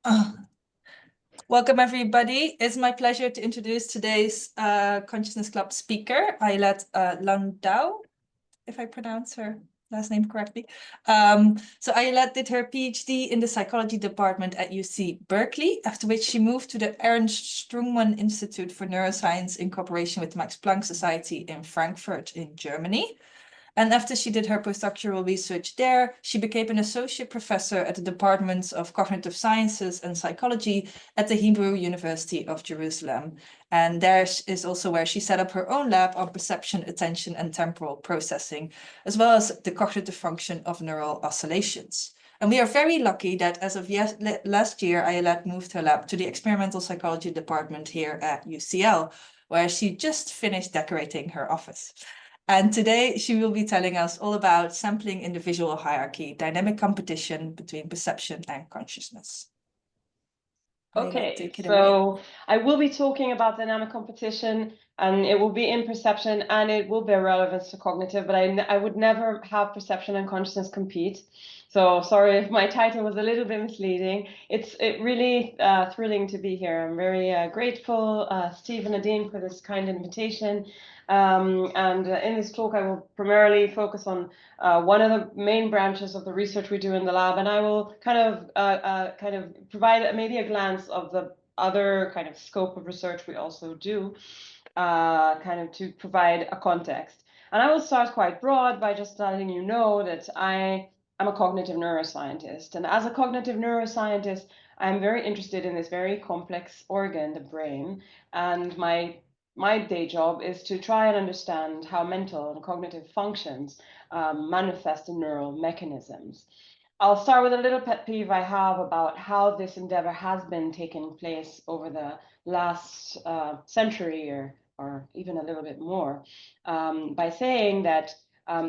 Uh, Welcome, everybody. It's my pleasure to introduce today's Consciousness Club speaker, Ayelet Landau, if I pronounce her last name correctly. So Ayelet did her PhD in the psychology department at UC Berkeley, after which she moved to the Ernst Strungmann Institute for Neuroscience in cooperation with the Max Planck Society in Frankfurt in Germany. And after she did her postdoctoral research there, she became an associate professor at the Departments of Cognitive Sciences and Psychology at the Hebrew University of Jerusalem. And there is also where she set up her own lab on perception, attention, and temporal processing, as well as the cognitive function of neural oscillations. And we are very lucky that as of last year, Ayelet moved her lab to the experimental psychology department here at UCL, where she just finished decorating her office. And today she will be telling us all about sampling in the visual hierarchy, dynamic competition between perception and consciousness. Ayelet, Okay, take it away. so I will be talking about dynamic competition, and it will be in perception, and it will bear relevance to cognitive, but I would never have perception and consciousness compete. So sorry if my title was a little bit misleading. It's really thrilling to be here. I'm very grateful, Steve and Nadine, for this kind invitation. And in this talk, I will primarily focus on one of the main branches of the research we do in the lab, and I will kind of provide maybe a glance of the other kind of scope of research we also do, kind of to provide a context. And I will start quite broad by just letting you know that I am a cognitive neuroscientist. And as a cognitive neuroscientist, I'm very interested in this very complex organ, the brain. And my day job is to try and understand how mental and cognitive functions manifest in neural mechanisms. I'll start with a little pet peeve I have about how this endeavor has been taking place over the last century or even a little bit more, by saying that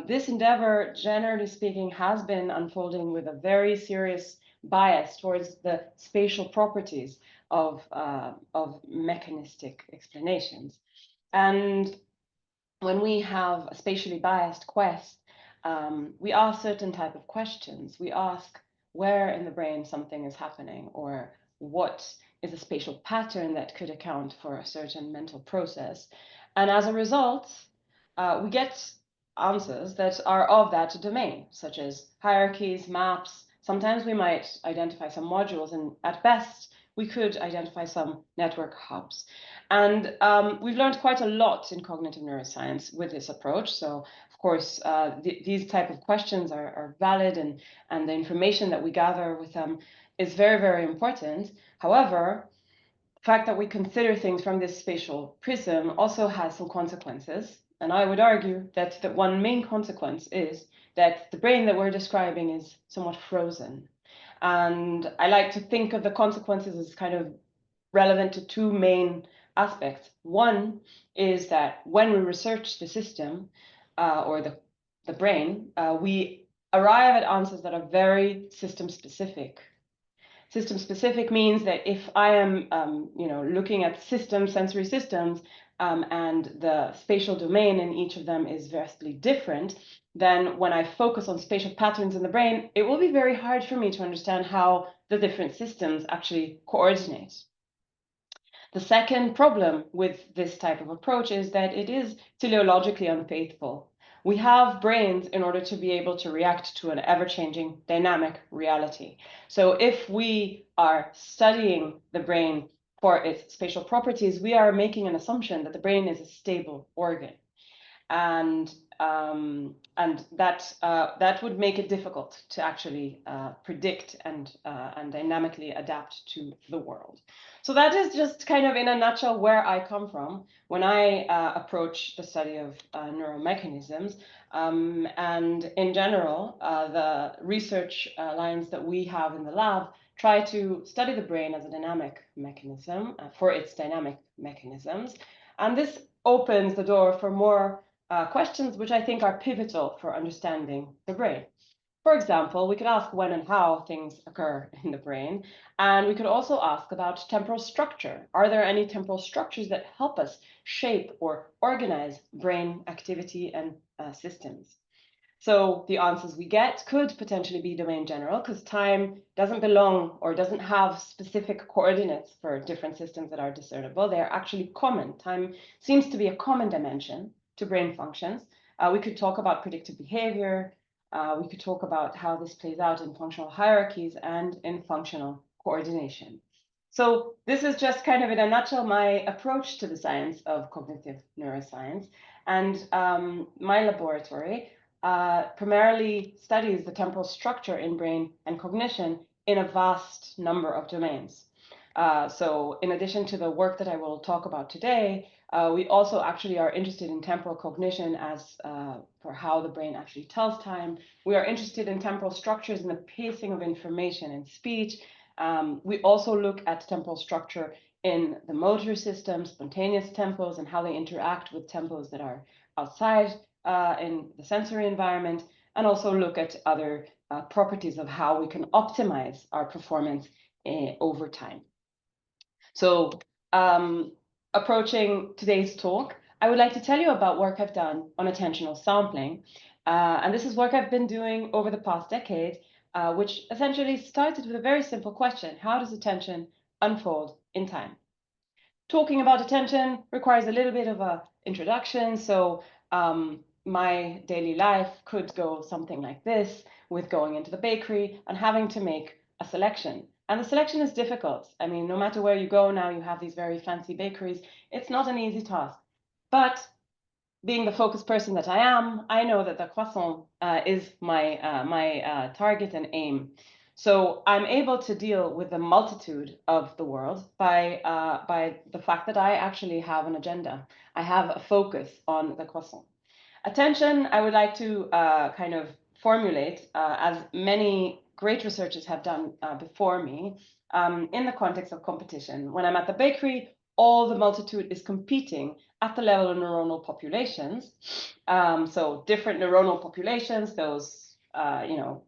this endeavor, generally speaking, has been unfolding with a very serious bias towards the spatial properties of mechanistic explanations. And when we have a spatially biased quest, we ask certain type of questions. We ask where in the brain something is happening, or what is a spatial pattern that could account for a certain mental process. And as a result, we get answers that are of that domain, such as hierarchies, maps. Sometimes we might identify some modules, and at best, we could identify some network hubs. And we've learned quite a lot in cognitive neuroscience with this approach. So, of course, these type of questions are valid, and the information that we gather with them is very, very important. However, the fact that we consider things from this spatial prism also has some consequences. And I would argue that the one main consequence is that the brain that we're describing is somewhat frozen. And I like to think of the consequences as kind of relevant to two main aspects. One is that when we research the system or the brain, we arrive at answers that are very system specific. System specific means that if I am, looking at systems, sensory systems, and the spatial domain in each of them is vastly different, then when I focus on spatial patterns in the brain, it will be very hard for me to understand how the different systems actually coordinate. The second problem with this type of approach is that it is teleologically unfaithful. We have brains in order to be able to react to an ever-changing dynamic reality. So if we are studying the brain for its spatial properties, we are making an assumption that the brain is a stable organ. And that would make it difficult to actually predict and dynamically adapt to the world. So that is just kind of in a nutshell where I come from when I approach the study of neuromechanisms. And in general, the research lines that we have in the lab try to study the brain as a dynamic mechanism for its dynamic mechanisms. And this opens the door for more questions which I think are pivotal for understanding the brain. For example, we could ask when and how things occur in the brain, and we could also ask about temporal structure. Are there any temporal structures that help us shape or organize brain activity and systems? So the answers we get could potentially be domain general, because time doesn't belong or doesn't have specific coordinates for different systems that are discernible. They are actually common. Time seems to be a common dimension to brain functions. We could talk about predictive behavior. We could talk about how this plays out in functional hierarchies and in functional coordination. So this is just kind of in a nutshell my approach to the science of cognitive neuroscience. And my laboratory primarily studies the temporal structure in brain and cognition in a vast number of domains. So in addition to the work that I will talk about today, we also actually are interested in temporal cognition as for how the brain actually tells time. We are interested in temporal structures and the pacing of information in speech. We also look at temporal structure in the motor system, spontaneous tempos, and how they interact with tempos that are outside in the sensory environment, and also look at other properties of how we can optimize our performance over time. So approaching today's talk, I would like to tell you about work I've done on attentional sampling. And this is work I've been doing over the past decade, which essentially started with a very simple question: how does attention unfold in time? Talking about attention requires a little bit of an introduction. So my daily life could go something like this, with going into the bakery and having to make a selection. And the selection is difficult. I mean, no matter where you go now, you have these very fancy bakeries. It's not an easy task. But being the focused person that I am, I know that the croissant is my target and aim. So I'm able to deal with the multitude of the world by the fact that I actually have an agenda. I have a focus on the croissant. Attention, I would like to kind of formulate, as many great researchers have done before me, in the context of competition. When I'm at the bakery, all the multitude is competing at the level of neuronal populations. So different neuronal populations, those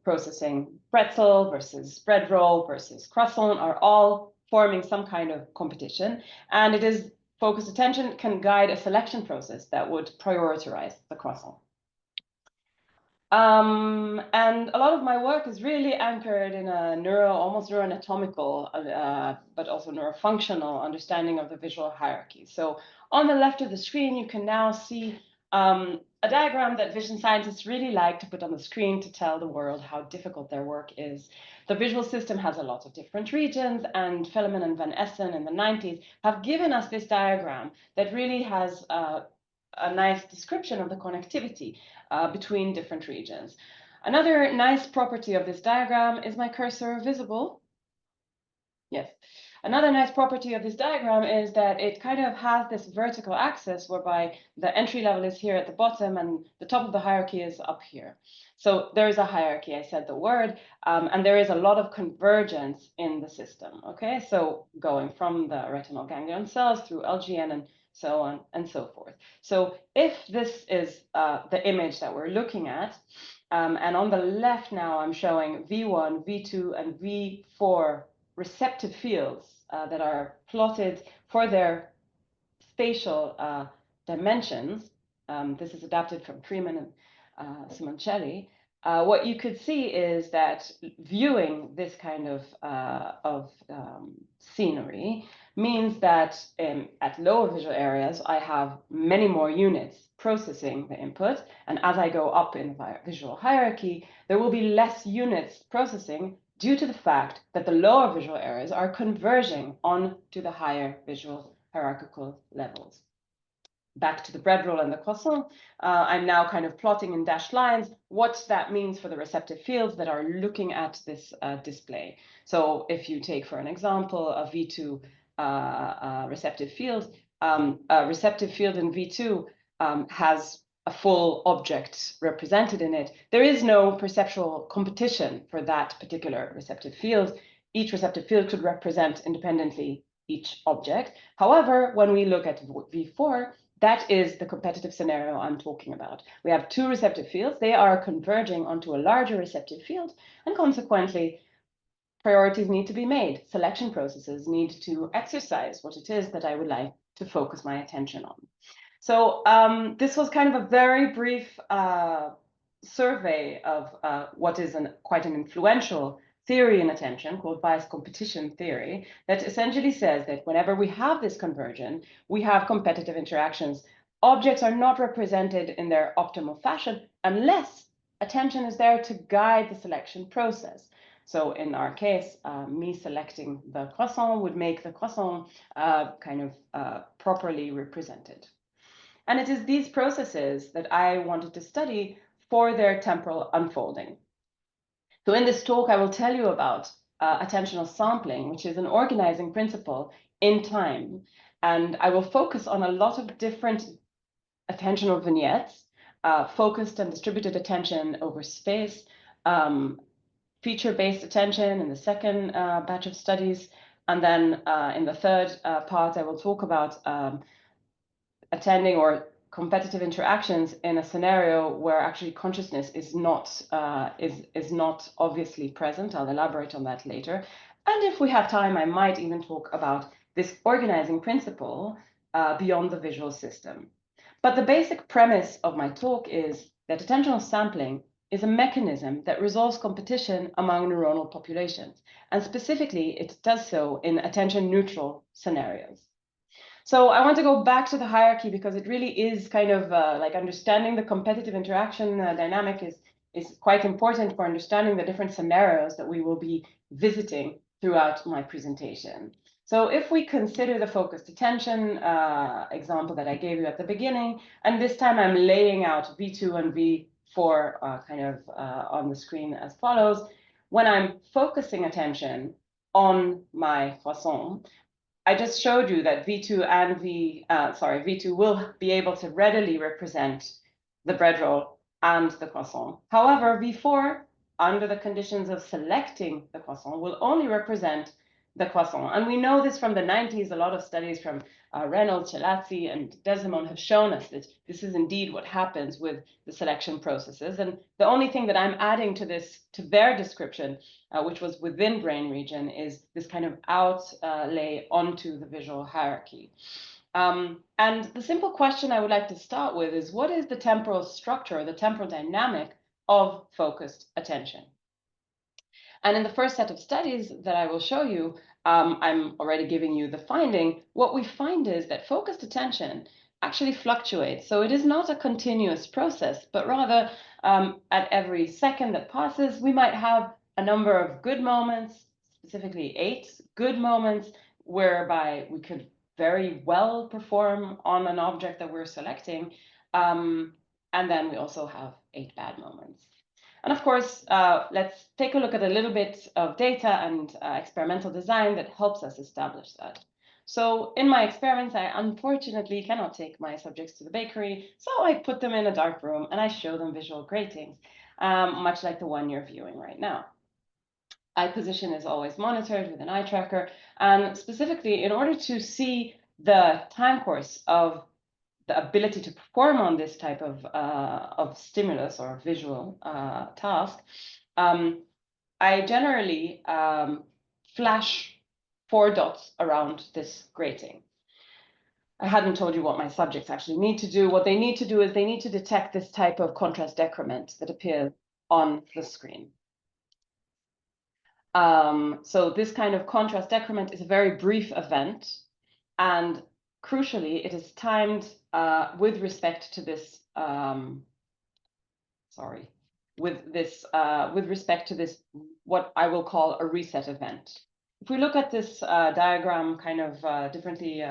processing pretzel versus bread roll versus croissant, are all forming some kind of competition. And it is focused attention can guide a selection process that would prioritize the croissant. And a lot of my work is really anchored in a almost neuroanatomical, but also neurofunctional understanding of the visual hierarchy. So on the left of the screen, you can now see a diagram that vision scientists really like to put on the screen to tell the world how difficult their work is. The visual system has a lot of different regions, and Velleman and Van Essen in the 90s have given us this diagram that really has a nice description of the connectivity between different regions. Another nice property of this diagram is my cursor visible? Yes. Another nice property of this diagram is that it kind of has this vertical axis whereby the entry level is here at the bottom and the top of the hierarchy is up here. So there is a hierarchy, I said the word, and there is a lot of convergence in the system, okay? So going from the retinal ganglion cells through LGN and so on and so forth. So if this is the image that we're looking at, and on the left now I'm showing V1, V2, and V4 receptive fields that are plotted for their spatial dimensions. This is adapted from Freeman and Simoncelli. What you could see is that viewing this kind of scenery means that at lower visual areas, I have many more units processing the input. And as I go up in the visual hierarchy, there will be less units processing due to the fact that the lower visual areas are converging onto the higher visual hierarchical levels. Back to the bread roll and the croissant, I'm now kind of plotting in dashed lines what that means for the receptive fields that are looking at this display. So if you take, for an example, a V2 receptive field, a receptive field in V2 has a full object represented in it. There is no perceptual competition for that particular receptive field. Each receptive field could represent independently each object. However, when we look at V4, that is the competitive scenario I'm talking about. We have two receptive fields. They are converging onto a larger receptive field, and consequently, priorities need to be made. Selection processes need to exercise what it is that I would like to focus my attention on. So this was kind of a very brief survey of what is quite an influential theory in attention called bias competition theory that essentially says that whenever we have this conversion, we have competitive interactions. Objects are not represented in their optimal fashion unless attention is there to guide the selection process. So in our case, me selecting the croissant would make the croissant properly represented. And it is these processes that I wanted to study for their temporal unfolding. So in this talk, I will tell you about attentional sampling, which is an organizing principle in time. And I will focus on a lot of different attentional vignettes, focused and distributed attention over space, feature-based attention in the second batch of studies. And then in the third part, I will talk about attending or competitive interactions in a scenario where actually consciousness is not obviously present. I'll elaborate on that later. And if we have time, I might even talk about this organizing principle beyond the visual system. But the basic premise of my talk is that attentional sampling is a mechanism that resolves competition among neuronal populations. And specifically, it does so in attention-neutral scenarios. So I want to go back to the hierarchy because it really is kind of like understanding the competitive interaction dynamic is quite important for understanding the different scenarios that we will be visiting throughout my presentation. So if we consider the focused attention example that I gave you at the beginning, and this time I'm laying out V2 and V4 on the screen as follows. When I'm focusing attention on my croissant, I just showed you that V2 and V2 will be able to readily represent the bread roll and the croissant. However, V4, under the conditions of selecting the croissant, will only represent the croissant. And we know this from the 90s. A lot of studies from Reynolds, Chelazzi, and Desmond have shown us that this is indeed what happens with the selection processes. And the only thing that I'm adding to their description, which was within brain region, is this kind of outlay onto the visual hierarchy. And the simple question I would like to start with is, what is the temporal structure, the temporal dynamic of focused attention? And in the first set of studies that I will show you, I'm already giving you the finding. What we find is that focused attention actually fluctuates. So it is not a continuous process, but rather at every second that passes, we might have a number of good moments, specifically 8 good moments, whereby we could very well perform on an object that we're selecting. And then we also have 8 bad moments. And of course, let's take a look at a little bit of data and experimental design that helps us establish that. So in my experiments, I unfortunately cannot take my subjects to the bakery, so I put them in a dark room and I show them visual gratings, much like the one you're viewing right now. Eye position is always monitored with an eye tracker, and specifically in order to see the time course of the ability to perform on this type of stimulus or visual task, I generally flash 4 dots around this grating. I hadn't told you what my subjects actually need to do. What they need to do is they need to detect this type of contrast decrement that appears on the screen. So this kind of contrast decrement is a very brief event, and crucially, it is timed with respect to this. With respect to this, what I will call a reset event. If we look at this diagram, kind of differently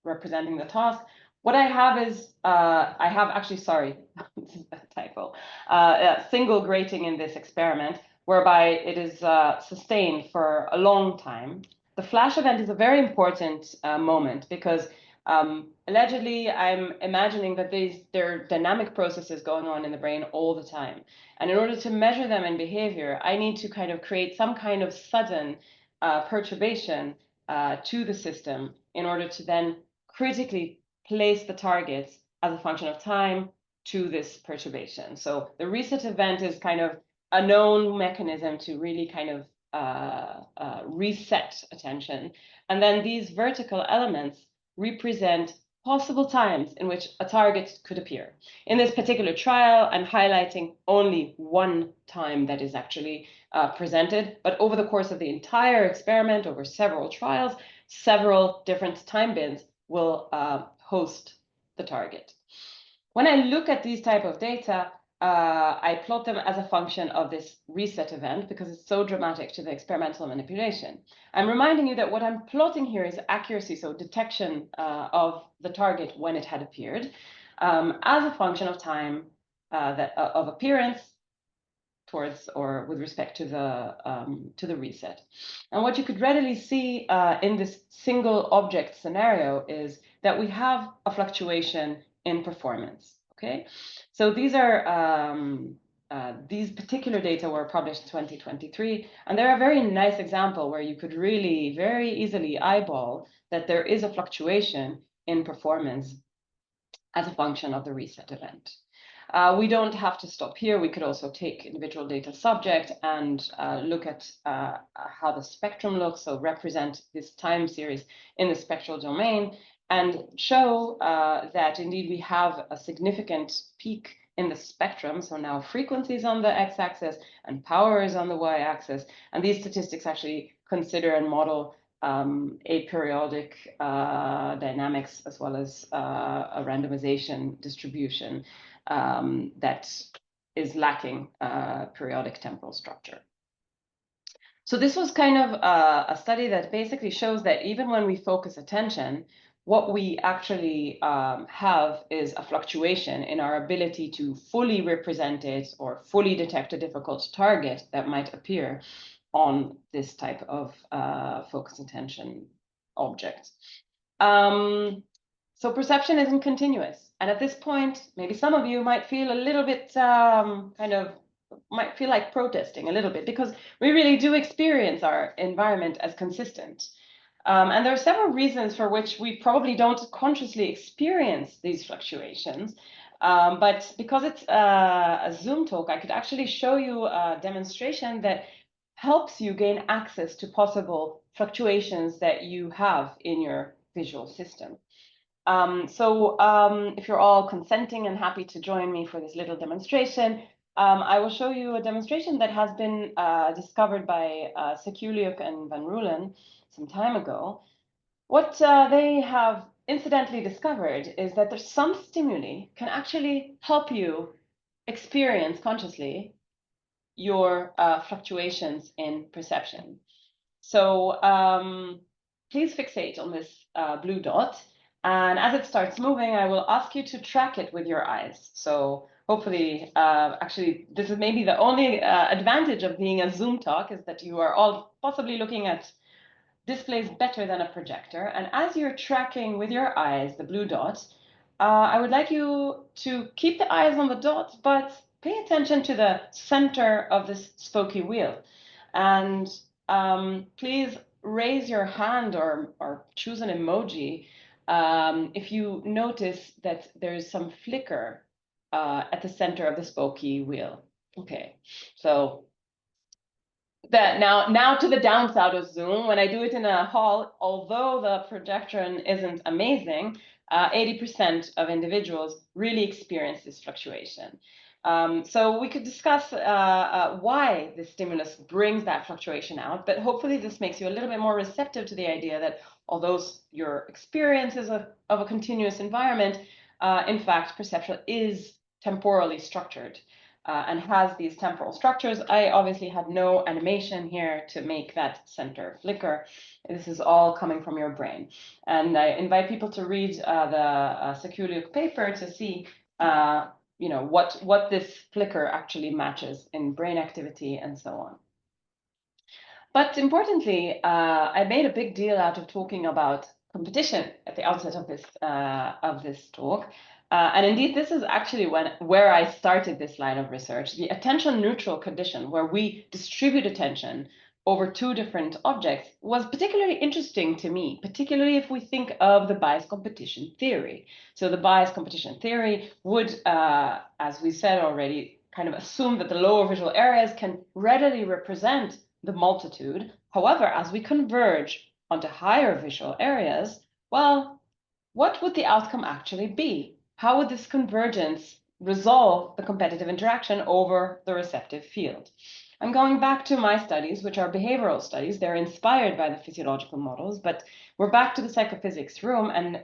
representing the task, what I have is I have actually, sorry, this is a typo, a single grating in this experiment, whereby it is sustained for a long time. The flash event is a very important moment because allegedly, I'm imagining that there are dynamic processes going on in the brain all the time. And in order to measure them in behavior, I need to kind of create some kind of sudden perturbation to the system in order to then critically place the targets as a function of time to this perturbation. So the reset event is kind of a known mechanism to really kind of reset attention. And then these vertical elements represent possible times in which a target could appear. In this particular trial, I'm highlighting only one time that is actually presented, but over the course of the entire experiment, over several trials, several different time bins will host the target. When I look at these type of data, I plot them as a function of this reset event because it's so dramatic to the experimental manipulation. I'm reminding you that what I'm plotting here is accuracy, so detection of the target when it had appeared, as a function of time of appearance towards or with respect to the reset. And what you could readily see in this single object scenario is that we have a fluctuation in performance. Okay, so these are these particular data were published in 2023, and they're a very nice example where you could really very easily eyeball that there is a fluctuation in performance as a function of the reset event. We don't have to stop here. We could also take individual data subject and look at how the spectrum looks, so represent this time series in the spectral domain, and show that indeed we have a significant peak in the spectrum. So now frequency is on the x-axis and power is on the y-axis. And these statistics actually consider and model aperiodic dynamics as well as a randomization distribution that is lacking periodic temporal structure. So this was kind of a study that basically shows that even when we focus attention, what we actually have is a fluctuation in our ability to fully represent it or fully detect a difficult target that might appear on this type of focus attention object. So perception isn't continuous. And at this point, maybe some of you might feel a little bit might feel like protesting a little bit, because we really do experience our environment as consistent. And there are several reasons for which we probably don't consciously experience these fluctuations. But because it's a Zoom talk, I could actually show you a demonstration that helps you gain access to possible fluctuations that you have in your visual system. If you're all consenting and happy to join me for this little demonstration, I will show you a demonstration that has been discovered by Sekuliuk and Van Rulen some time ago. What they have incidentally discovered is that there's some stimuli can actually help you experience consciously your fluctuations in perception. So please fixate on this blue dot. And as it starts moving, I will ask you to track it with your eyes. So hopefully, actually, this is maybe the only advantage of being a Zoom talk, is that you are all possibly looking at displays better than a projector. And as you're tracking with your eyes the blue dot, I would like you to keep the eyes on the dot, but pay attention to the center of this spokey wheel. And please raise your hand or choose an emoji if you notice that there's some flicker at the center of the spokey wheel. Okay, so that now to the downside of Zoom, when I do it in a hall, although the projection isn't amazing, 80% of individuals really experience this fluctuation. So we could discuss why the stimulus brings that fluctuation out, but hopefully this makes you a little bit more receptive to the idea that although your experience is of a continuous environment, in fact, perception is temporally structured. And has these temporal structures. I obviously had no animation here to make that center flicker. This is all coming from your brain. And I invite people to read the Sekuliuk paper to see what this flicker actually matches in brain activity and so on. But importantly, I made a big deal out of talking about competition at the outset of this talk. And indeed, this is actually where I started this line of research, the attention neutral condition, where we distribute attention over two different objects, was particularly interesting to me, particularly if we think of the bias competition theory. So the bias competition theory would, as we said already, kind of assume that the lower visual areas can readily represent the multitude. However, as we converge onto higher visual areas, well, what would the outcome actually be? How would this convergence resolve the competitive interaction over the receptive field? I'm going back to my studies, which are behavioral studies. They're inspired by the physiological models, but we're back to the psychophysics room, and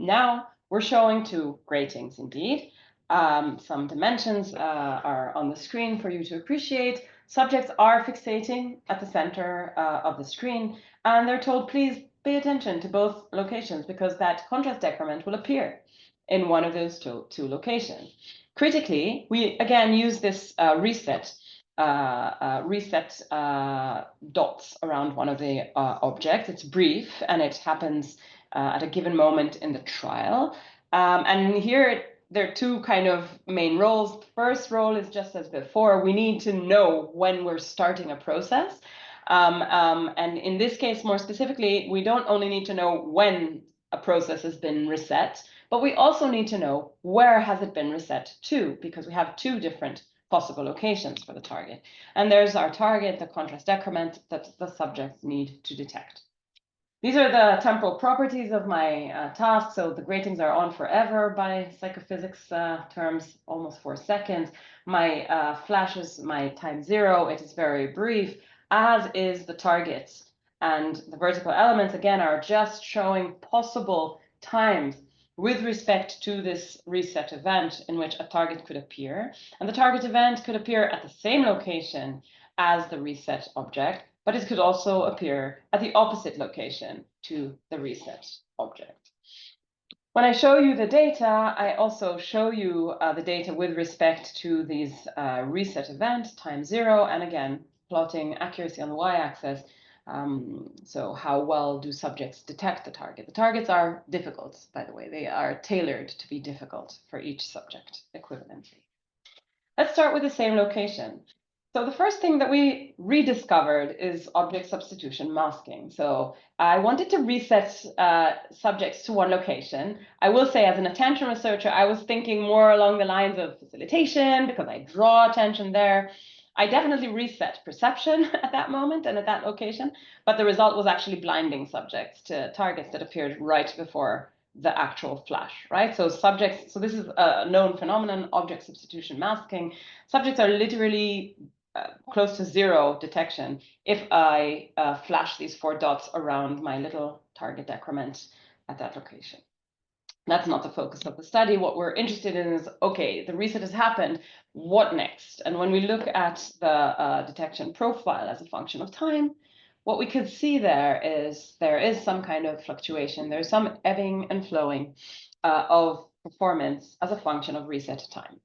now we're showing two gratings indeed. Some dimensions are on the screen for you to appreciate. Subjects are fixating at the center of the screen, and they're told, please pay attention to both locations because that contrast decrement will appear in one of those two locations. Critically, we again use this reset dots around one of the objects. It's brief and it happens at a given moment in the trial. And here there are two kind of main roles. The first role is just as before. We need to know when we're starting a process. And in this case, more specifically, we don't only need to know when a process has been reset, but we also need to know where has it been reset to, because we have two different possible locations for the target. And there's our target, the contrast decrement that the subjects need to detect. These are the temporal properties of my task. So the gratings are on forever by psychophysics terms, almost 4 seconds. My flash is my time 0. It is very brief, as is the targets. And the vertical elements, again, are just showing possible times with respect to this reset event in which a target could appear. And the target event could appear at the same location as the reset object, but it could also appear at the opposite location to the reset object. When I show you the data, I also show you the data with respect to these reset events, time 0, and again, plotting accuracy on the y-axis. So how well do subjects detect the target? The targets are difficult, by the way. They are tailored to be difficult for each subject equivalently. Let's start with the same location. So the first thing that we rediscovered is object substitution masking. So I wanted to reset subjects to one location. I will say, as an attention researcher, I was thinking more along the lines of facilitation because I draw attention there. I definitely reset perception at that moment and at that location, but the result was actually blinding subjects to targets that appeared right before the actual flash, right? So subjects, so this is a known phenomenon, object substitution masking. Subjects are literally close to 0 detection if I flash these 4 dots around my little target decrement at that location. That's not the focus of the study. What we're interested in is, okay, the reset has happened, what next? And when we look at the detection profile as a function of time, what we could see there is some kind of fluctuation. There's some ebbing and flowing of performance as a function of reset time.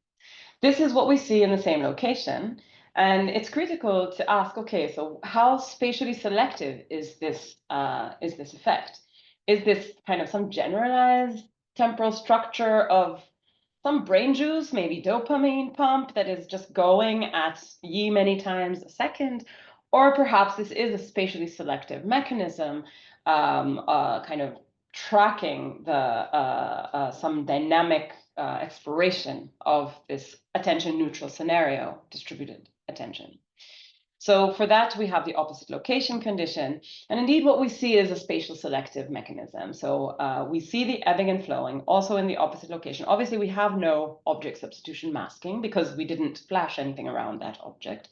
This is what we see in the same location. And it's critical to ask, okay, so how spatially selective is this effect? Is this kind of some generalized temporal structure of some brain juice, maybe dopamine pump that is just going at ye many times a second? Or perhaps this is a spatially selective mechanism, kind of tracking the some dynamic exploration of this attention neutral scenario, distributed attention. So for that, we have the opposite location condition. And indeed, what we see is a spatial selective mechanism. So we see the ebbing and flowing also in the opposite location. Obviously, we have no object substitution masking because we didn't flash anything around that object.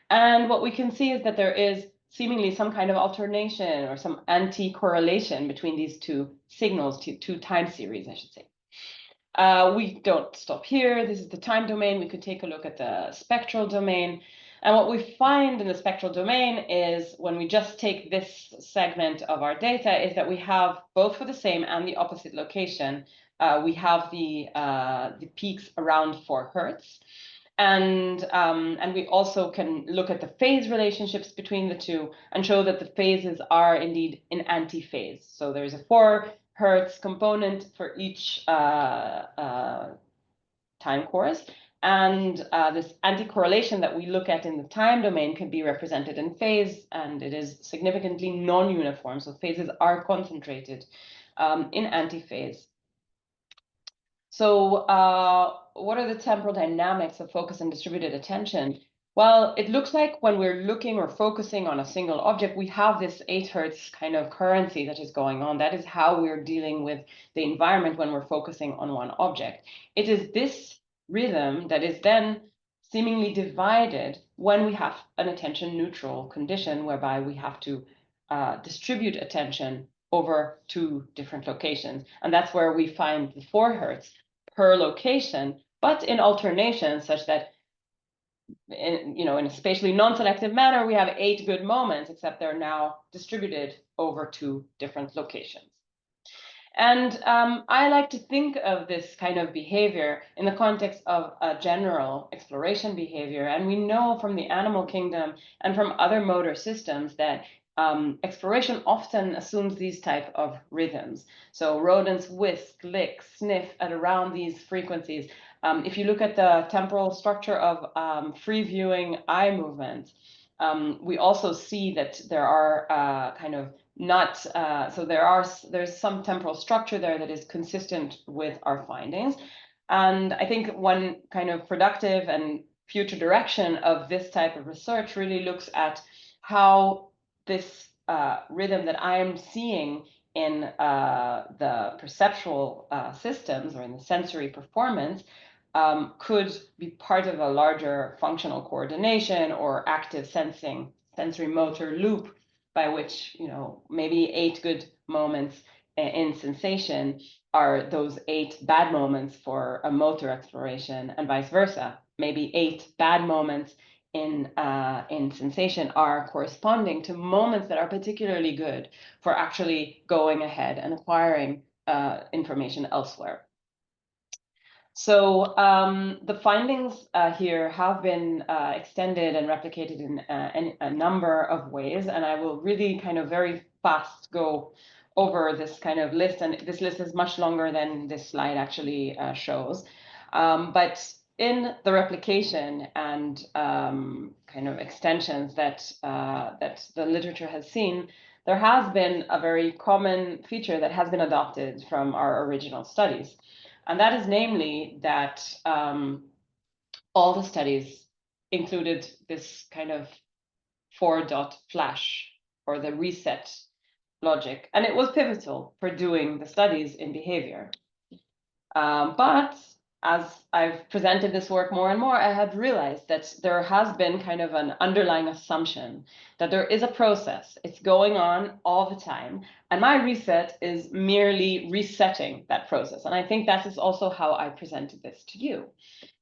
And what we can see is that there is seemingly some kind of alternation or some anti-correlation between these two signals, two time series, I should say. We don't stop here. This is the time domain. We could take a look at the spectral domain. And what we find in the spectral domain is when we just take this segment of our data is that we have both for the same and the opposite location, we have the peaks around 4 Hertz. And we also can look at the phase relationships between the two and show that the phases are indeed in anti-phase. So there's a 4 Hertz component for each time course. And this anti-correlation that we look at in the time domain can be represented in phase, and it is significantly non-uniform. So phases are concentrated in anti-phase. So what are the temporal dynamics of focus and distributed attention? Well, it looks like when we're looking or focusing on a single object, we have this 8 hertz kind of currency that is going on. That is how we're dealing with the environment when we're focusing on one object. It is this rhythm that is then seemingly divided when we have an attention neutral condition whereby we have to distribute attention over 2 different locations. And that's where we find the 4 hertz per location, but in alternation such that in a spatially non-selective manner, we have 8 good moments, except they're now distributed over 2 different locations. And I like to think of this kind of behavior in the context of a general exploration behavior. And we know from the animal kingdom and from other motor systems that exploration often assumes these type of rhythms. So rodents whisk, lick, sniff at around these frequencies. If you look at the temporal structure of free viewing eye movement, we also see that there are kind of not so there's some temporal structure there that is consistent with our findings. And I think one kind of productive and future direction of this type of research really looks at how this rhythm that I'm seeing in the perceptual systems or in the sensory performance could be part of a larger functional coordination or active sensing sensory motor loop by which, maybe 8 good moments in sensation are those 8 bad moments for a motor exploration, and vice versa. Maybe 8 bad moments in sensation are corresponding to moments that are particularly good for actually going ahead and acquiring information elsewhere. So the findings here have been extended and replicated in a number of ways, and I will really kind of very fast go over this kind of list, and this list is much longer than this slide actually shows. But in the replication and kind of extensions that the literature has seen, there has been a very common feature that has been adopted from our original studies. And that is namely that all the studies included this kind of 4-dot flash or the reset logic. And it was pivotal for doing the studies in behavior. But as I've presented this work more and more, I had realized that there has been kind of an underlying assumption that there is a process. It's going on all the time. And my reset is merely resetting that process. And I think that is also how I presented this to you.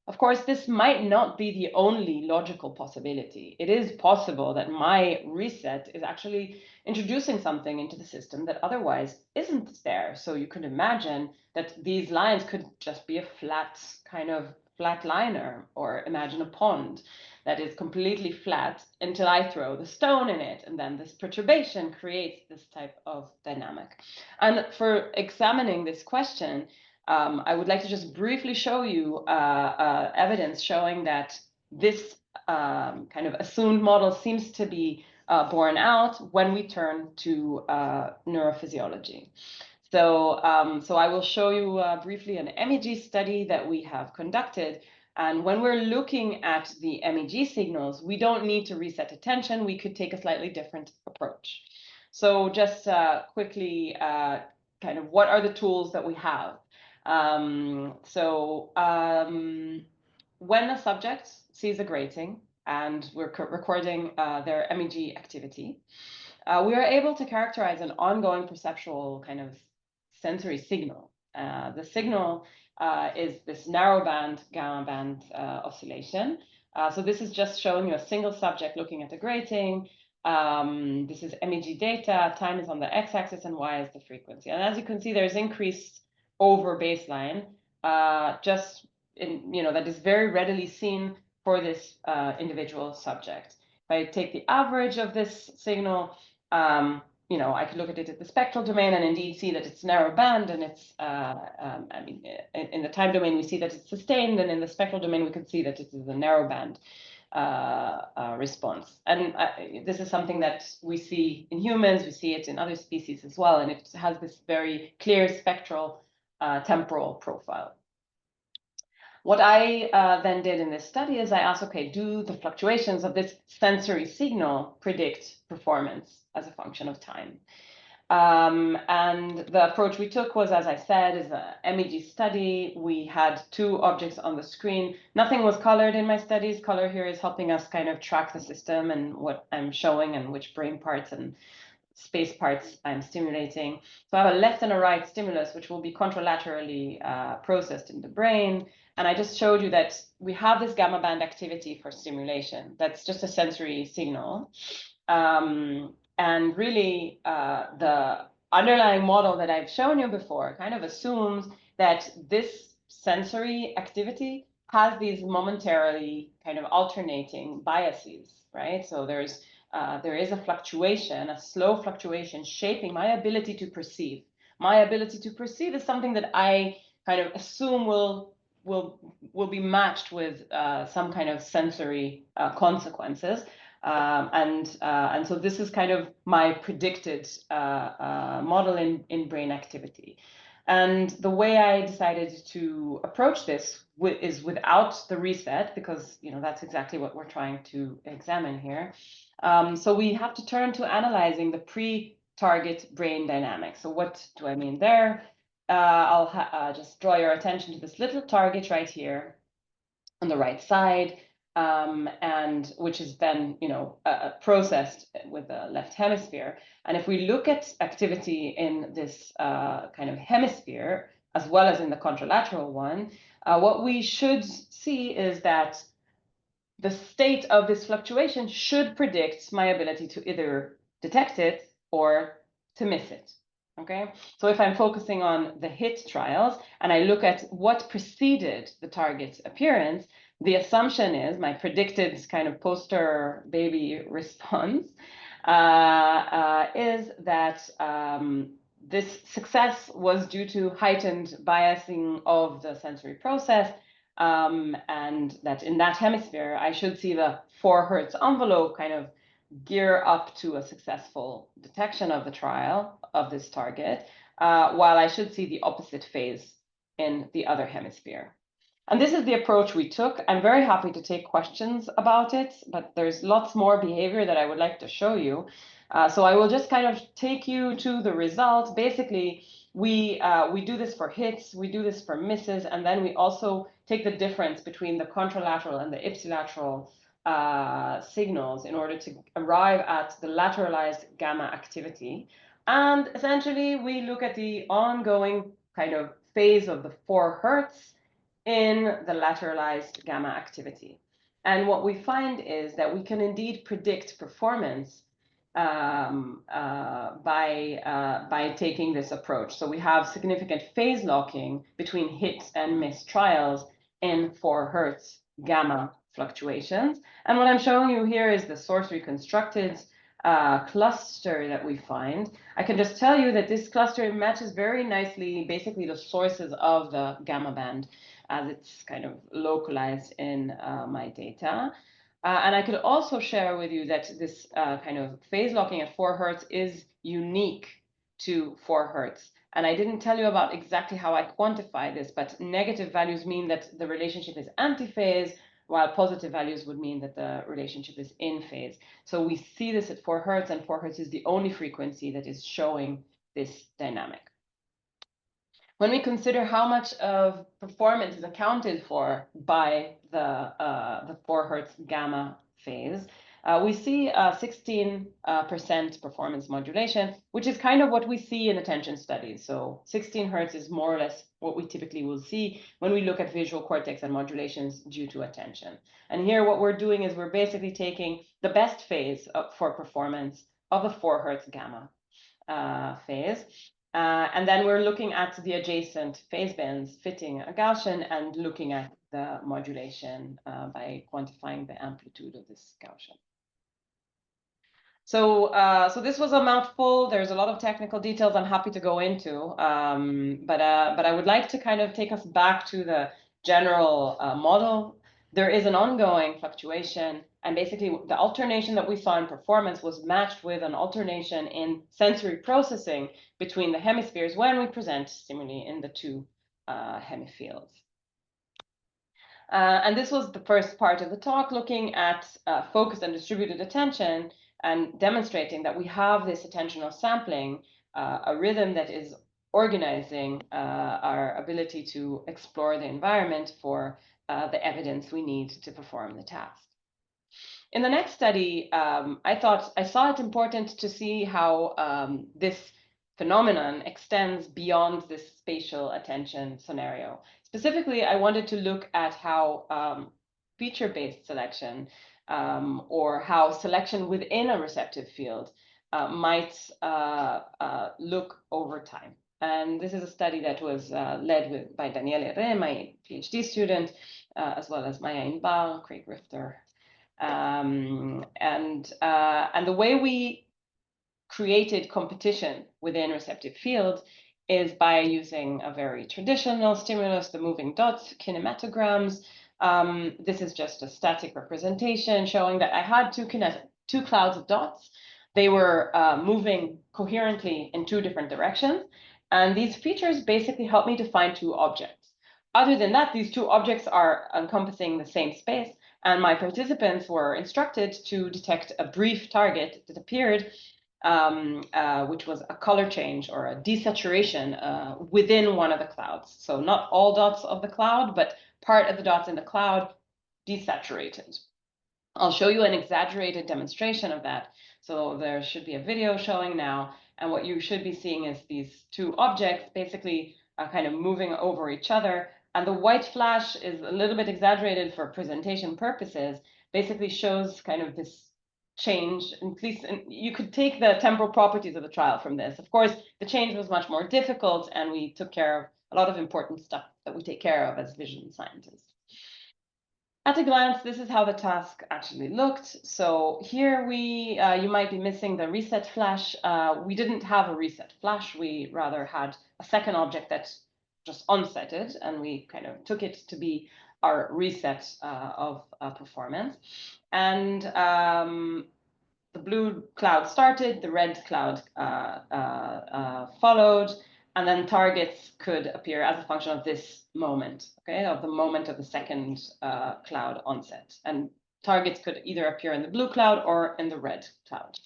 Of course, this might not be the only logical possibility. It is possible that my reset is actually introducing something into the system that otherwise isn't there. So you could imagine that these lines could just be a flat kind of flat liner, or imagine a pond that is completely flat until I throw the stone in it. And then this perturbation creates this type of dynamic. And for examining this question, I would like to just briefly show you evidence showing that this kind of assumed model seems to be borne out when we turn to neurophysiology. So I will show you briefly an MEG study that we have conducted. And when we're looking at the MEG signals, we don't need to reset attention. We could take a slightly different approach. So just quickly, kind of what are the tools that we have? When a subject sees a grating and we're recording their MEG activity, we are able to characterize an ongoing perceptual kind of sensory signal. The signal is this narrowband gamma band oscillation. So this is just showing you a single subject looking at the grating. This is MEG data, time is on the x-axis and y is the frequency. And as you can see, there's increased over baseline, just that is very readily seen for this individual subject. If I take the average of this signal, I could look at it at the spectral domain and indeed see that it's narrow band, and it's, in the time domain, we see that it's sustained, and in the spectral domain, we could see that it is a narrow band response. And this is something that we see in humans, we see it in other species as well, and it has this very clear spectral temporal profile. What I then did in this study is I asked, okay, do the fluctuations of this sensory signal predict performance as a function of time? And the approach we took was, as I said, is a MEG study. We had 2 objects on the screen. Nothing was colored in my studies. Color here is helping us kind of track the system and what I'm showing and which brain parts and space parts I'm stimulating. So I have a left and a right stimulus, which will be contralaterally processed in the brain. And I just showed you that we have this gamma band activity for stimulation. That's just a sensory signal. And really, the underlying model that I've shown you before kind of assumes that this sensory activity has these momentarily kind of alternating biases, right? So there is a fluctuation, a slow fluctuation shaping my ability to perceive. My ability to perceive is something that I kind of assume will be matched with some kind of sensory consequences. And so this is kind of my predicted model in brain activity. And the way I decided to approach this is without the reset, because that's exactly what we're trying to examine here. So we have to turn to analyzing the pre-target brain dynamics. So what do I mean there? I'll just draw your attention to this little target right here on the right side, and which has been, processed with the left hemisphere. And if we look at activity in this kind of hemisphere, as well as in the contralateral one, what we should see is that the state of this fluctuation should predict my ability to either detect it or to miss it. Okay, so if I'm focusing on the HIT trials and I look at what preceded the target appearance, the assumption is my predicted kind of poster baby response is that this success was due to heightened biasing of the sensory process, and that in that hemisphere, I should see the 4 Hertz envelope kind of gear up to a successful detection of the trial of this target, while I should see the opposite phase in the other hemisphere. And this is the approach we took. I'm very happy to take questions about it, but there's lots more behavior that I would like to show you. So I will just kind of take you to the result. Basically, we do this for hits, we do this for misses, and then we also take the difference between the contralateral and the ipsilateral signals in order to arrive at the lateralized gamma activity. And essentially, we look at the ongoing kind of phase of the 4 Hertz in the lateralized gamma activity. And what we find is that we can indeed predict performance by taking this approach. So we have significant phase locking between hit and miss trials in 4 Hertz gamma fluctuations. And what I'm showing you here is the source reconstructed cluster that we find. I can just tell you that this cluster matches very nicely basically the sources of the gamma band as it's kind of localized in my data. And I could also share with you that this kind of phase locking at 4 Hertz is unique to 4 Hertz. And I didn't tell you about exactly how I quantify this, but negative values mean that the relationship is antiphase, while positive values would mean that the relationship is in phase. So we see this at 4 Hertz, and 4 Hertz is the only frequency that is showing this dynamic. When we consider how much of performance is accounted for by the 4 Hertz gamma phase, we see 16% performance modulation, which is kind of what we see in attention studies. So 16 Hertz is more or less what we typically will see when we look at visual cortex and modulations due to attention. And here what we're doing is we're basically taking the best phase for performance of the 4 Hertz gamma phase. And then we're looking at the adjacent phase bands fitting a Gaussian and looking at the modulation by quantifying the amplitude of this Gaussian. So this was a mouthful. There's a lot of technical details I'm happy to go into, but I would like to kind of take us back to the general model. There is an ongoing fluctuation, and basically the alternation that we saw in performance was matched with an alternation in sensory processing between the hemispheres when we present stimuli in the 2 hemifields. And this was the first part of the talk, looking at focused and distributed attention and demonstrating that we have this attentional sampling, a rhythm that is organizing our ability to explore the environment for the evidence we need to perform the task. In the next study, I saw it important to see how this phenomenon extends beyond this spatial attention scenario. Specifically, I wanted to look at how feature-based selection or how selection within a receptive field might look over time. And this is a study that was led by Daniele Re, my PhD student, as well as Maya Inbal, Craig Rifter, and the way we created competition within receptive fields is by using a very traditional stimulus, the moving dots, kinematograms. This is just a static representation showing that I had two clouds of dots. They were moving coherently in two different directions. And these features basically help me to find two objects. Other than that, these two objects are encompassing the same space. And my participants were instructed to detect a brief target that appeared, which was a color change or a desaturation within one of the clouds. So not all dots of the cloud, but part of the dots in the cloud desaturated. I'll show you an exaggerated demonstration of that. So there should be a video showing now. And what you should be seeing is these two objects basically kind of moving over each other. And the white flash is a little bit exaggerated for presentation purposes, basically shows kind of this change. At least you could take the temporal properties of the trial from this. Of course, the change was much more difficult, and we took care of a lot of important stuff that we take care of as vision scientists. At a glance, this is how the task actually looked. So here you might be missing the reset flash. We didn't have a reset flash. We rather had a second object that just onsetted, and we kind of took it to be our reset of performance. And the blue cloud started, the red cloud followed, and then targets could appear as a function of this moment, okay, of the moment of the second cloud onset. And targets could either appear in the blue cloud or in the red cloud.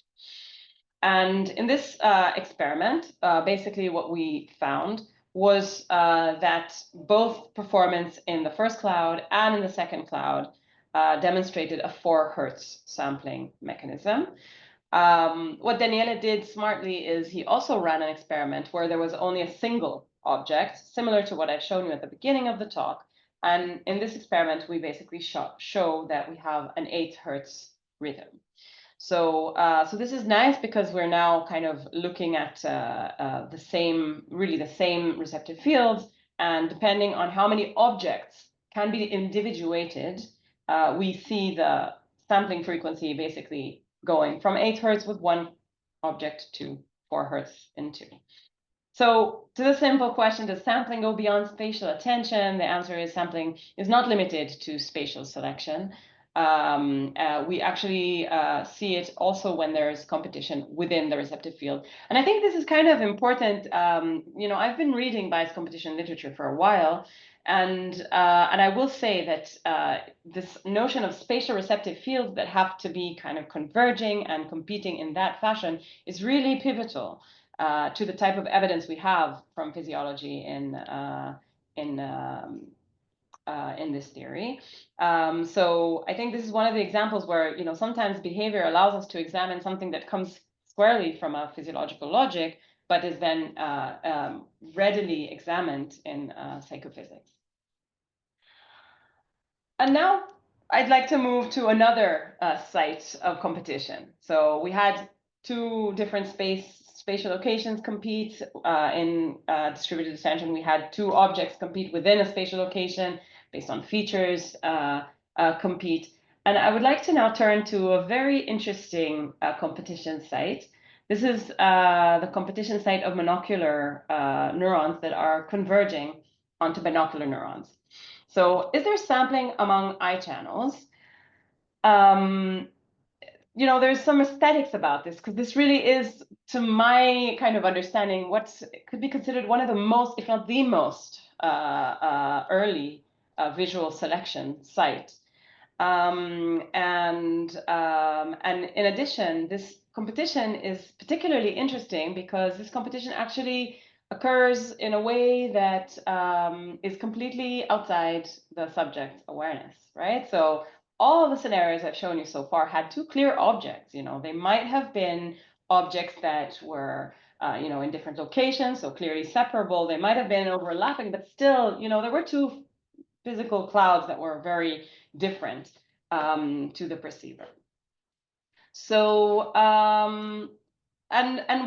And in this experiment, basically what we found was that both performance in the first cloud and in the second cloud demonstrated a 4 Hertz sampling mechanism. What Daniele did smartly is he also ran an experiment where there was only a single object, similar to what I've shown you at the beginning of the talk. And in this experiment, we basically show that we have an 8 Hertz rhythm. So this is nice because we're now kind of looking at the same receptive fields. And depending on how many objects can be individuated, we see the sampling frequency basically going from 8 Hertz with one object to 4 Hertz in two. So to the simple question, does sampling go beyond spatial attention? The answer is sampling is not limited to spatial selection. We actually see it also when there's competition within the receptive field. And I think this is kind of important. I've been reading bias competition literature for a while, and I will say that this notion of spatial receptive fields that have to be kind of converging and competing in that fashion is really pivotal to the type of evidence we have from physiology in this theory. So I think this is one of the examples where sometimes behavior allows us to examine something that comes squarely from a physiological logic, but is then readily examined in psychophysics. And now I'd like to move to another site of competition. So we had two different spatial locations compete in distributed attention. We had two objects compete within a spatial location based on features compete. And I would like to now turn to a very interesting competition site. This is the competition site of monocular neurons that are converging onto binocular neurons. So is there sampling among eye channels? There's some aesthetics about this, because this really is, to my kind of understanding, what could be considered one of the most, if not the most, early visual selection site. And in addition, this competition is particularly interesting because this competition actually occurs in a way that is completely outside the subject's awareness, right? So all the scenarios I've shown you so far had two clear objects. They might have been objects that were in different locations, so clearly separable. They might have been overlapping, but still, there were two physical clouds that were very different to the perceiver. So, and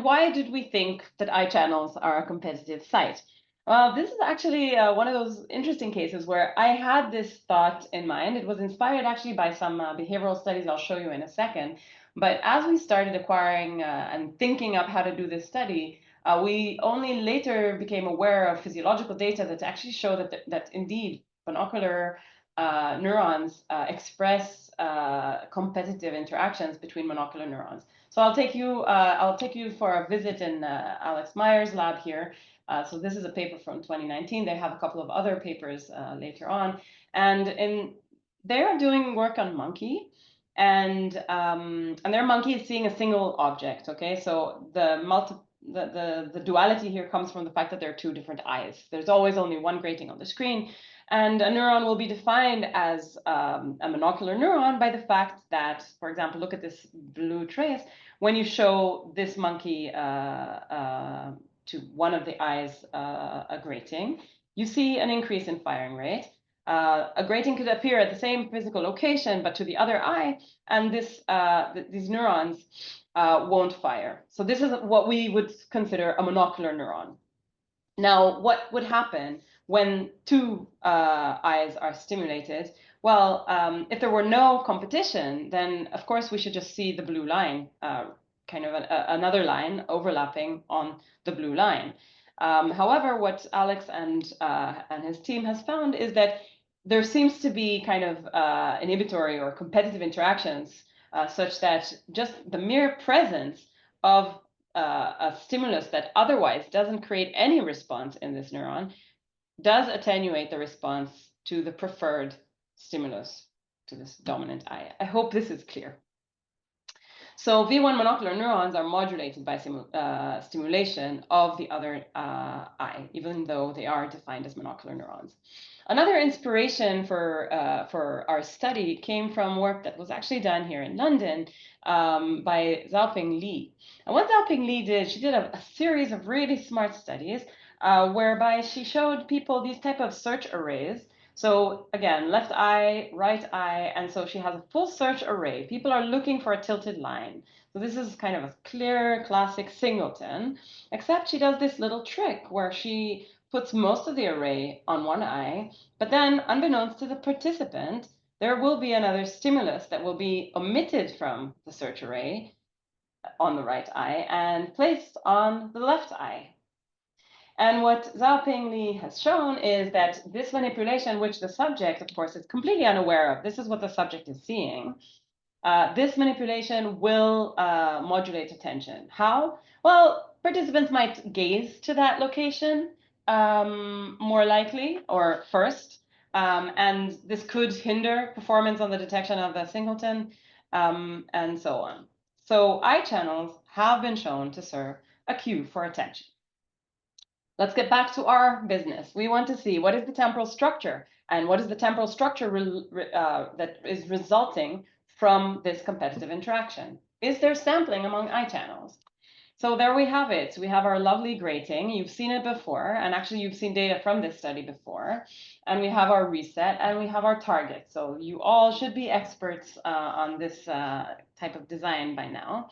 why did we think that iChannels are a competitive site? Well, this is actually one of those interesting cases where I had this thought in mind. It was inspired actually by some behavioral studies I'll show you in a second. But as we started acquiring and thinking up how to do this study, we only later became aware of physiological data that actually show that indeed monocular neurons express competitive interactions between monocular neurons. So I'll take you for a visit in Alex Meyer's lab here. So this is a paper from 2019. They have a couple of other papers later on, and they're doing work on monkey, and their monkey is seeing a single object. Okay, so the duality here comes from the fact that there are two different eyes. There's always only one grating on the screen. And a neuron will be defined as a monocular neuron by the fact that, for example, look at this blue trace. When you show this monkey to one of the eyes a grating, you see an increase in firing rate. A grating could appear at the same physical location, but to the other eye, and these neurons won't fire. So this is what we would consider a monocular neuron. Now, what would happen when two eyes are stimulated? Well, if there were no competition, then of course we should just see the blue line, kind of another line overlapping on the blue line. However, what Alex and his team has found is that there seems to be kind of inhibitory or competitive interactions such that just the mere presence of a stimulus that otherwise doesn't create any response in this neuron does attenuate the response to the preferred stimulus to this dominant eye. I hope this is clear. So V1 monocular neurons are modulated by stimulation of the other eye, even though they are defined as monocular neurons. Another inspiration for our study came from work that was actually done here in London by Xiaoping Li. And what Xiaoping Li did, she did a series of really smart studies whereby she showed people these type of search arrays. So again, left eye, right eye, and so she has a full search array. People are looking for a tilted line. So this is kind of a clear, classic singleton, except she does this little trick where she puts most of the array on one eye, but then unbeknownst to the participant, there will be another stimulus that will be omitted from the search array on the right eye and placed on the left eye. And what Xiaoping Li has shown is that this manipulation, which the subject, of course, is completely unaware of, this is what the subject is seeing, this manipulation will modulate attention. How? Well, participants might gaze to that location more likely or first, and this could hinder performance on the detection of the singleton, and so on. So eye channels have been shown to serve a cue for attention. Let's get back to our business. We want to see what is the temporal structure and what is the temporal structure that is resulting from this competitive interaction. Is there sampling among eye channels? So there we have it. We have our lovely grating. You've seen it before, and actually you've seen data from this study before. And we have our reset, and we have our target. So you all should be experts on this type of design by now.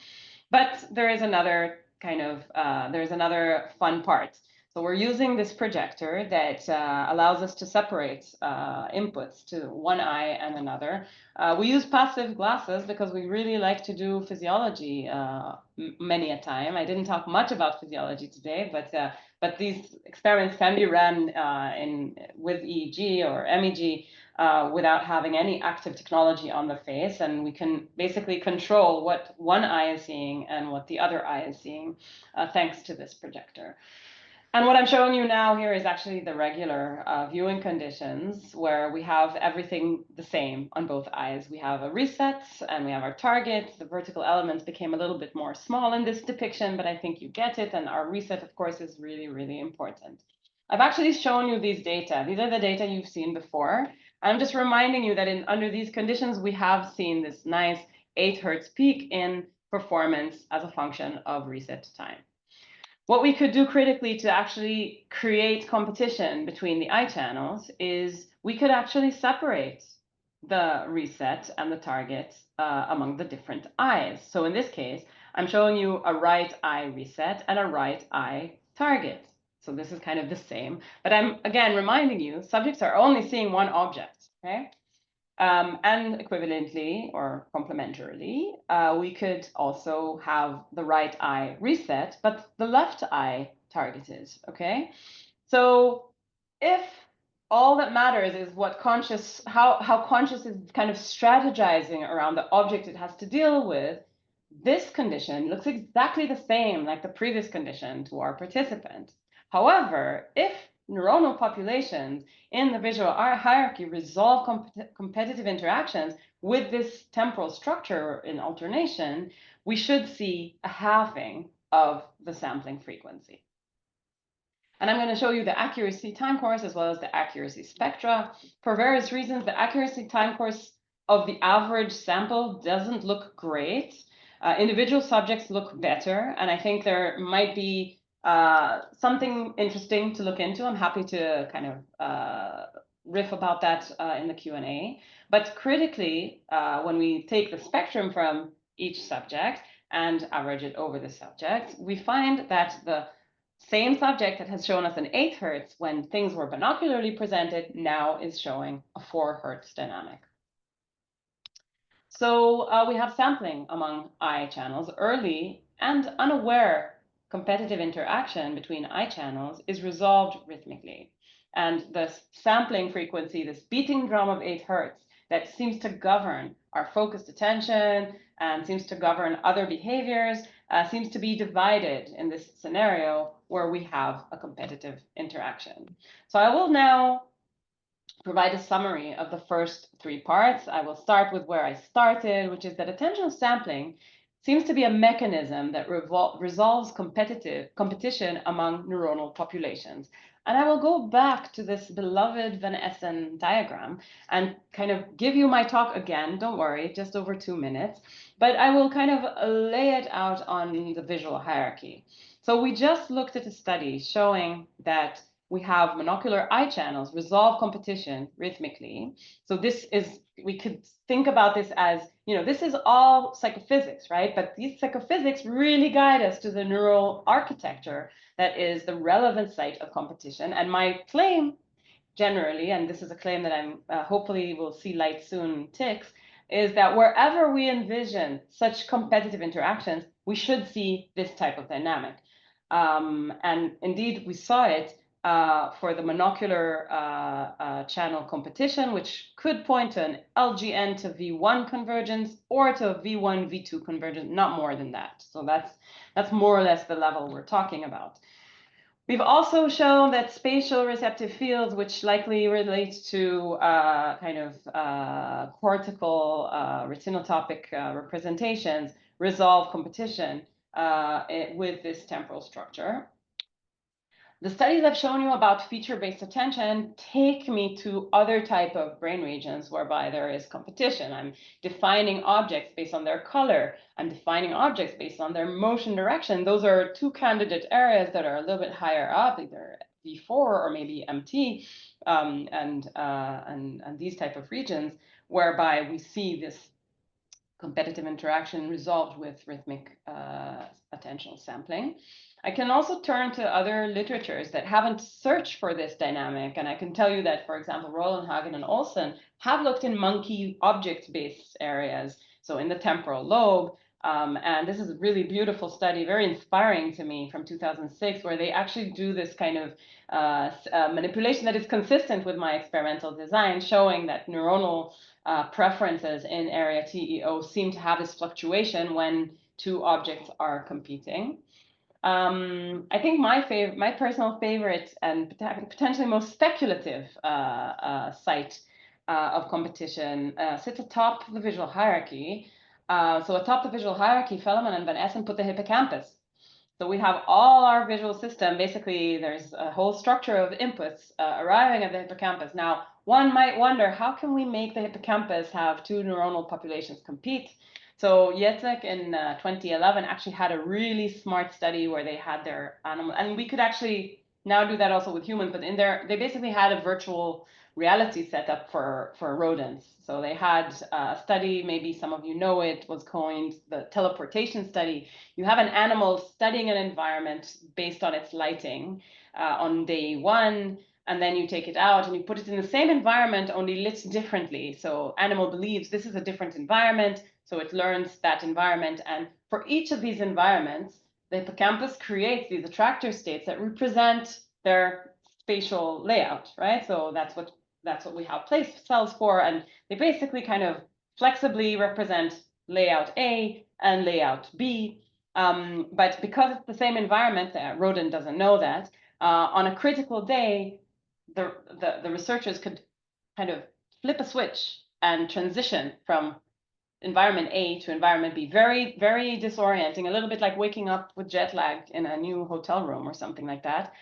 But there is another there's another fun part. So we're using this projector that allows us to separate inputs to one eye and another. We use passive glasses because we really like to do physiology many a time. I didn't talk much about physiology today, but these experiments can be run with EEG or MEG without having any active technology on the face, and we can basically control what one eye is seeing and what the other eye is seeing thanks to this projector. And what I'm showing you now here is actually the regular viewing conditions where we have everything the same on both eyes. We have a reset and we have our target. The vertical elements became a little bit more small in this depiction, but I think you get it. And our reset, of course, is really, really important. I've actually shown you these data. These are the data you've seen before. I'm just reminding you that under these conditions, we have seen this nice 8 Hertz peak in performance as a function of reset time. What we could do critically to actually create competition between the eye channels is we could actually separate the reset and the target among the different eyes. So in this case, I'm showing you a right eye reset and a right eye target. So this is kind of the same, but I'm again reminding you, subjects are only seeing one object, okay? And equivalently or complementarily, we could also have the right eye reset, but the left eye targeted, okay? So if all that matters is what how conscious is kind of strategizing around the object it has to deal with, this condition looks exactly the same like the previous condition to our participant. However, if neuronal populations in the visual hierarchy resolve competitive interactions with this temporal structure in alternation, we should see a halving of the sampling frequency. And I'm going to show you the accuracy time course as well as the accuracy spectra. For various reasons, the accuracy time course of the average sample doesn't look great. Individual subjects look better, and I think there might be something interesting to look into. I'm happy to kind of riff about that in the Q&A. But critically, when we take the spectrum from each subject and average it over the subject, we find that the same subject that has shown us an 8 Hertz when things were binocularly presented now is showing a 4 Hertz dynamic. So we have sampling among eye channels. Early and unaware competitive interaction between eye channels is resolved rhythmically. And the sampling frequency, this beating drum of 8 Hertz that seems to govern our focused attention and seems to govern other behaviors, seems to be divided in this scenario where we have a competitive interaction. So I will now provide a summary of the first 3 parts. I will start with where I started, which is that attentional sampling seems to be a mechanism that resolves competition among neuronal populations. And I will go back to this beloved Van Essen diagram and kind of give you my talk again. Don't worry, just over 2 minutes. But I will kind of lay it out on the visual hierarchy. So we just looked at a study showing that we have monocular eye channels resolve competition rhythmically. So this is, we could think about this as, this is all psychophysics, right? But these psychophysics really guide us to the neural architecture that is the relevant site of competition. And my claim generally, and this is a claim that I'm hopefully will see light soon ticks, is that wherever we envision such competitive interactions, we should see this type of dynamic. And indeed, we saw it for the monocular channel competition, which could point to an LGN to V1 convergence or to a V1, V2 convergence, not more than that. So that's more or less the level we're talking about. We've also shown that spatial receptive fields, which likely relate to kind of cortical retinotopic representations, resolve competition with this temporal structure. The studies I've shown you about feature-based attention take me to other type of brain regions whereby there is competition. I'm defining objects based on their color. I'm defining objects based on their motion direction. Those are 2 candidate areas that are a little bit higher up, either V4 or maybe MT, and these type of regions whereby we see this competitive interaction resolved with rhythmic attentional sampling. I can also turn to other literatures that haven't searched for this dynamic. And I can tell you that, for example, Rolandhagen and Olsen have looked in monkey object-based areas, so in the temporal lobe. And this is a really beautiful study, very inspiring to me, from 2006, where they actually do this kind of manipulation that is consistent with my experimental design, showing that neuronal preferences in area TEO seem to have this fluctuation when 2 objects are competing. I think my personal favorite and potentially most speculative site of competition sits atop the visual hierarchy. So atop the visual hierarchy, Velleman and Van Essen put the hippocampus. So we have all our visual system. Basically, there's a whole structure of inputs arriving at the hippocampus. Now, one might wonder, how can we make the hippocampus have two neuronal populations compete? So Jacek in 2011 actually had a really smart study where they had their animal, and we could actually now do that also with humans, but in there, they basically had a virtual reality set up for rodents. So they had a study, maybe some of you know it, was coined the teleportation study. You have an animal studying an environment based on its lighting on day one, and then you take it out and you put it in the same environment, only lit differently. So animal believes this is a different environment, so it learns that environment. And for each of these environments, the hippocampus creates these attractor states that represent their spatial layout, right? So that's what we have place cells for, and they basically kind of flexibly represent layout A and layout B. But because it's the same environment, the rodent doesn't know that. On a critical day, the researchers could kind of flip a switch and transition from environment A to environment B. Very, very disorienting, a little bit like waking up with jet lag in a new hotel room or something like that.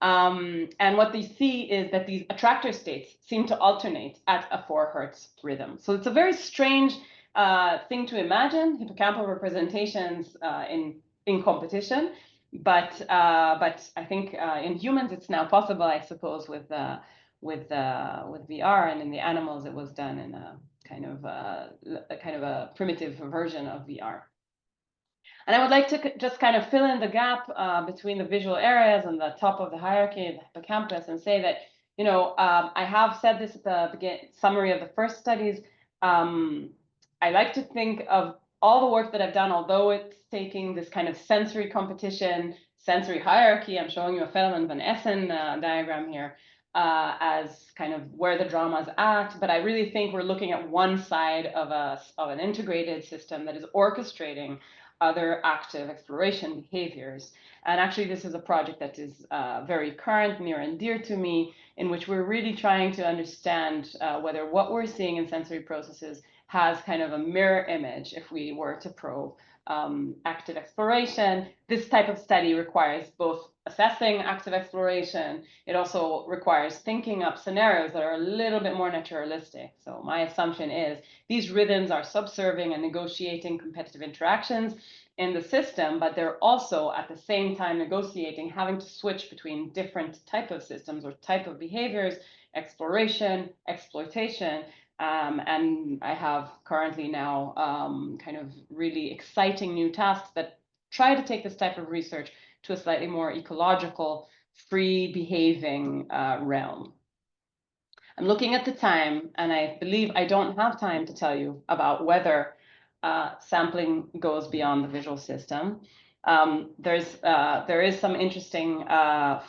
And what they see is that these attractor states seem to alternate at a 4 hertz rhythm. So it's a very strange thing to imagine, hippocampal representations in competition. But I think in humans it's now possible, I suppose, with VR, and in the animals it was done in a kind of a primitive version of VR. And I would like to just kind of fill in the gap between the visual areas and the top of the hierarchy, the hippocampus, and say that, you know, I have said this at the summary of the first studies. I like to think of all the work that I've done, although it's taking this kind of sensory competition, sensory hierarchy. I'm showing you a Velleman Van Essen diagram here as kind of where the drama is at. But I really think we're looking at one side of an integrated system that is orchestrating other active exploration behaviors. And actually, this is a project that is very current, near and dear to me, in which we're really trying to understand whether what we're seeing in sensory processes has kind of a mirror image if we were to probe active exploration. This type of study requires both assessing active exploration. It also requires thinking up scenarios that are a little bit more naturalistic. So my assumption is these rhythms are subserving and negotiating competitive interactions in the system, but they're also at the same time negotiating, having to switch between different type of systems or type of behaviors, exploration, exploitation. And I have currently now kind of really exciting new tasks that try to take this type of research to a slightly more ecological, free behaving realm. I'm looking at the time, and I believe I don't have time to tell you about whether sampling goes beyond the visual system. There is some interesting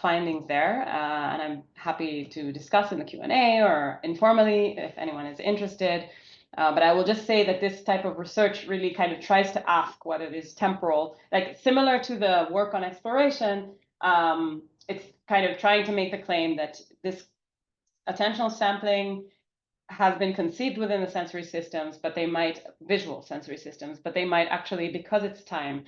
findings there, and I'm happy to discuss in the Q&A or informally if anyone is interested. But I will just say that this type of research really kind of tries to ask whether it is temporal, like similar to the work on exploration. It's kind of trying to make the claim that this attentional sampling has been conceived within the sensory systems, but they might, visual sensory systems, but they might actually, because it's time,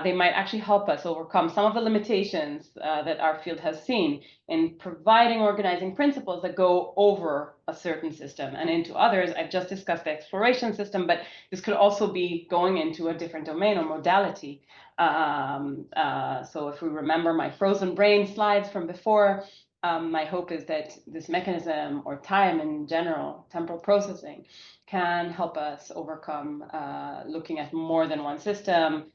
they might actually help us overcome some of the limitations that our field has seen in providing organizing principles that go over a certain system and into others. I've just discussed the exploration system, but this could also be going into a different domain or modality. So if we remember my frozen brain slides from before, my hope is that this mechanism, or time in general, temporal processing, can help us overcome looking at more than one system,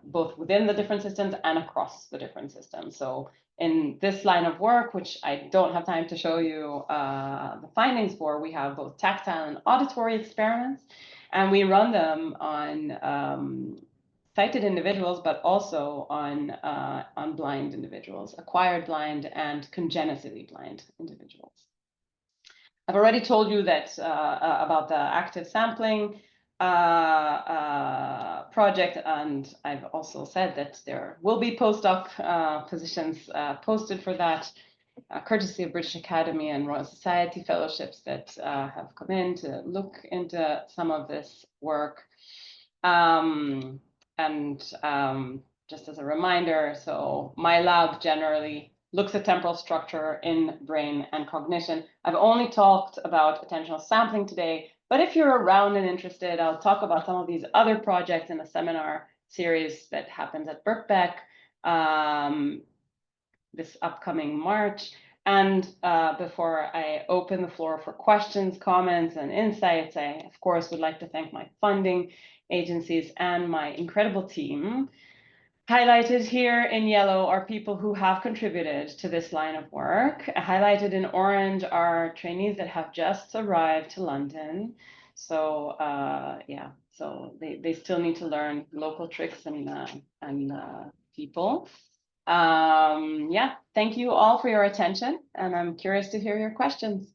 both within the different systems and across the different systems. So in this line of work, which I don't have time to show you the findings for, we have both tactile and auditory experiments, and we run them on sighted individuals, but also on blind individuals, acquired blind and congenitally blind individuals. I've already told you that about the active sampling. project, and I've also said that there will be postdoc positions posted for that, courtesy of British Academy and Royal Society fellowships that have come in to look into some of this work. Just as a reminder, so my lab generally looks at temporal structure in brain and cognition. I've only talked about attentional sampling today, but if you're around and interested, I'll talk about some of these other projects in a seminar series that happens at Birkbeck this upcoming March. And before I open the floor for questions, comments, and insights, I, of course, would like to thank my funding agencies and my incredible team. Highlighted here in yellow are people who have contributed to this line of work. Highlighted in orange are trainees that have just arrived to London. So yeah, so they still need to learn local tricks and people. Yeah, thank you all for your attention, and I'm curious to hear your questions.